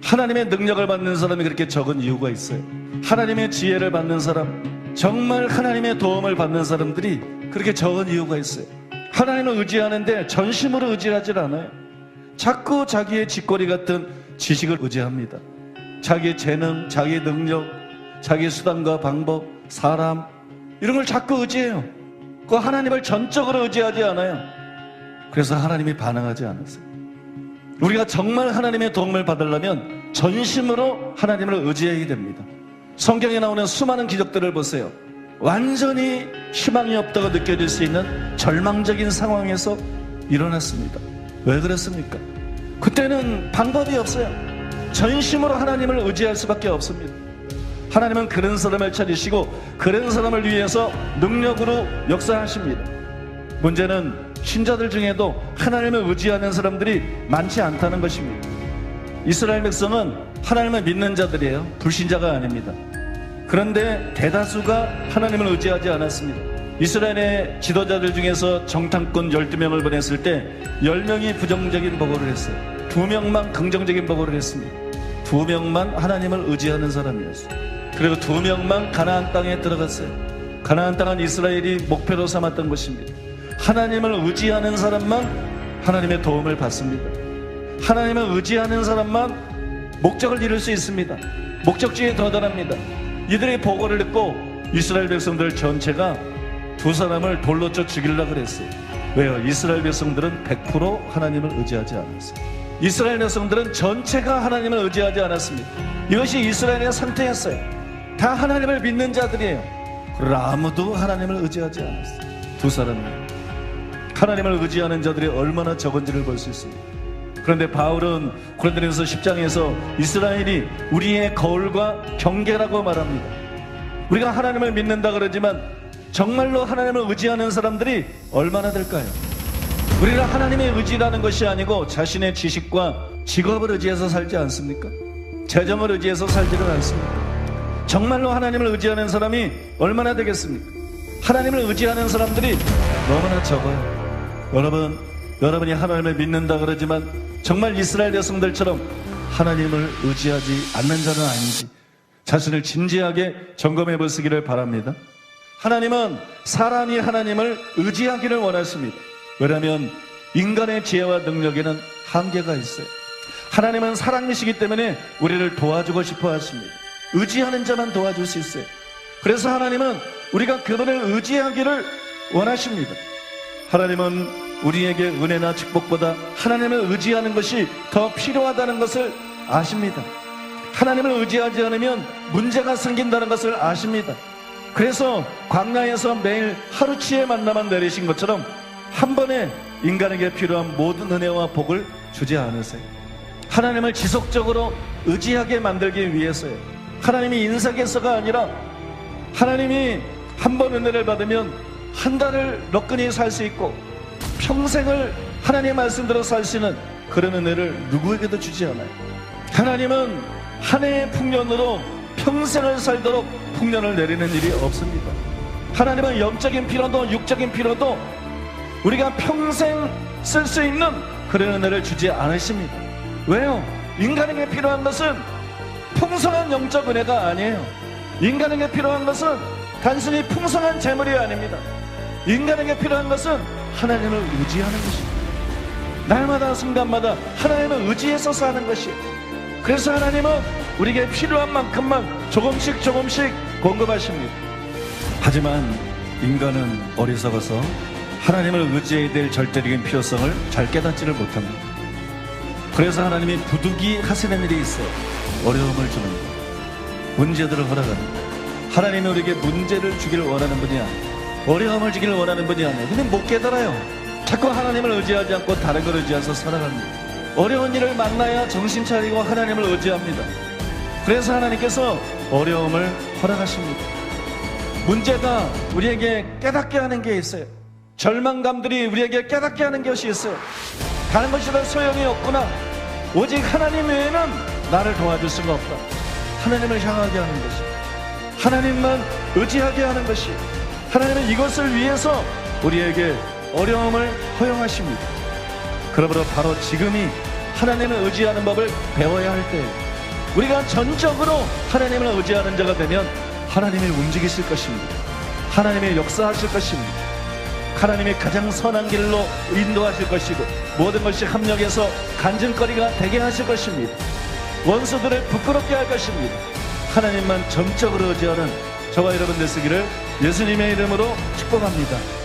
하나님의 능력을 받는 사람이 그렇게 적은 이유가 있어요. 하나님의 지혜를 받는 사람, 정말 하나님의 도움을 받는 사람들이 그렇게 적은 이유가 있어요. 하나님을 의지하는데 전심으로 의지하지 않아요. 자꾸 자기의 짓거리 같은 지식을 의지합니다. 자기의 재능, 자기의 능력, 자기의 수단과 방법, 사람, 이런 걸 자꾸 의지해요. 그 하나님을 전적으로 의지하지 않아요. 그래서 하나님이 반응하지 않았어요. 우리가 정말 하나님의 도움을 받으려면 전심으로 하나님을 의지해야 됩니다. 성경에 나오는 수많은 기적들을 보세요. 완전히 희망이 없다고 느껴질 수 있는 절망적인 상황에서 일어났습니다. 왜 그랬습니까? 그때는 방법이 없어요. 전심으로 하나님을 의지할 수밖에 없습니다. 하나님은 그런 사람을 찾으시고 그런 사람을 위해서 능력으로 역사하십니다. 문제는 신자들 중에도 하나님을 의지하는 사람들이 많지 않다는 것입니다. 이스라엘 백성은 하나님을 믿는 자들이에요. 불신자가 아닙니다. 그런데 대다수가 하나님을 의지하지 않았습니다. 이스라엘의 지도자들 중에서 정탐꾼 12명을 보냈을 때 10명이 부정적인 보고를 했어요. 2명만 긍정적인 보고를 했습니다. 2명만 하나님을 의지하는 사람이었어요. 그리고 2명만 가나안 땅에 들어갔어요. 가나안 땅은 이스라엘이 목표로 삼았던 것입니다. 하나님을 의지하는 사람만 하나님의 도움을 받습니다. 하나님을 의지하는 사람만 목적을 이룰 수 있습니다. 목적지에 도달합니다. 이들의 보고를 듣고 이스라엘 백성들 전체가 2사람을 돌로 쳐 죽이려고 그랬어요. 왜요? 이스라엘 백성들은 100% 하나님을 의지하지 않았어요. 이스라엘 백성들은 전체가 하나님을 의지하지 않았습니다. 이것이 이스라엘의 상태였어요. 다 하나님을 믿는 자들이에요. 그러나 아무도 하나님을 의지하지 않았어요. 2사람이 하나님을 의지하는 자들이 얼마나 적은지를 볼 수 있습니다. 그런데 바울은 고린도전서 10장에서 이스라엘이 우리의 거울과 경계라고 말합니다. 우리가 하나님을 믿는다 그러지만 정말로 하나님을 의지하는 사람들이 얼마나 될까요? 우리는 하나님의 의지라는 것이 아니고 자신의 지식과 직업을 의지해서 살지 않습니까? 재정을 의지해서 살지는 않습니까? 정말로 하나님을 의지하는 사람이 얼마나 되겠습니까? 하나님을 의지하는 사람들이 너무나 적어요. 여러분이 하나님을 믿는다 그러지만 정말 이스라엘 백성들처럼 하나님을 의지하지 않는 자는 아닌지 자신을 진지하게 점검해 보시기를 바랍니다. 하나님은 사람이 하나님을 의지하기를 원하십니다. 왜냐하면 인간의 지혜와 능력에는 한계가 있어요. 하나님은 사랑이시기 때문에 우리를 도와주고 싶어 하십니다. 의지하는 자만 도와줄 수 있어요. 그래서 하나님은 우리가 그분을 의지하기를 원하십니다. 하나님은 우리에게 은혜나 축복보다 하나님을 의지하는 것이 더 필요하다는 것을 아십니다. 하나님을 의지하지 않으면 문제가 생긴다는 것을 아십니다. 그래서 광야에서 매일 하루치의 만나만 내리신 것처럼 한 번에 인간에게 필요한 모든 은혜와 복을 주지 않으세요. 하나님을 지속적으로 의지하게 만들기 위해서요. 하나님이 인사개서가 아니라 하나님이 한 번 은혜를 받으면 한 달을 너끈히 살 수 있고 평생을 하나님의 말씀대로 살 수 있는 그런 은혜를 누구에게도 주지 않아요. 하나님은 한 해의 풍년으로 평생을 살도록 풍년을 내리는 일이 없습니다. 하나님은 영적인 피로도 육적인 피로도 우리가 평생 쓸 수 있는 그런 은혜를 주지 않으십니다. 왜요? 인간에게 필요한 것은 풍성한 영적 은혜가 아니에요. 인간에게 필요한 것은 단순히 풍성한 재물이 아닙니다. 인간에게 필요한 것은 하나님을 의지하는 것입니다. 날마다 순간마다 하나님을 의지해서 사는 것이에요. 그래서 하나님은 우리에게 필요한 만큼만 조금씩 공급하십니다. 하지만 인간은 어리석어서 하나님을 의지해야 될 절대적인 필요성을 잘 깨닫지를 못합니다. 그래서 하나님이 부득이 하시는 일이 있어요. 어려움을 주는 것, 문제들을 허락합니다. 하나님이 우리에게 문제를 주기를 원하는 분이 아니에요. 어려움을 주기를 원하는 분이 아니에요. 근데 못 깨달아요. 자꾸 하나님을 의지하지 않고 다른 걸 의지해서 살아갑니다. 어려운 일을 만나야 정신 차리고 하나님을 의지합니다. 그래서 하나님께서 어려움을 허락하십니다. 문제가 우리에게 깨닫게 하는 게 있어요. 절망감들이 우리에게 깨닫게 하는 것이 있어요. 다른 것이 다 소용이 없구나. 오직 하나님 외에는 나를 도와줄 수가 없다. 하나님을 향하게 하는 것이, 하나님만 의지하게 하는 것이, 하나님은 이것을 위해서 우리에게 어려움을 허용하십니다. 그러므로 바로 지금이 하나님을 의지하는 법을 배워야 할 때예요. 우리가 전적으로 하나님을 의지하는 자가 되면 하나님이 움직이실 것입니다. 하나님의 역사하실 것입니다. 하나님이 가장 선한 길로 인도하실 것이고 모든 것이 합력해서 간증거리가 되게 하실 것입니다. 원수들을 부끄럽게 할 것입니다. 하나님만 전적으로 의지하는 저와 여러분 되시기를 예수님의 이름으로 축복합니다.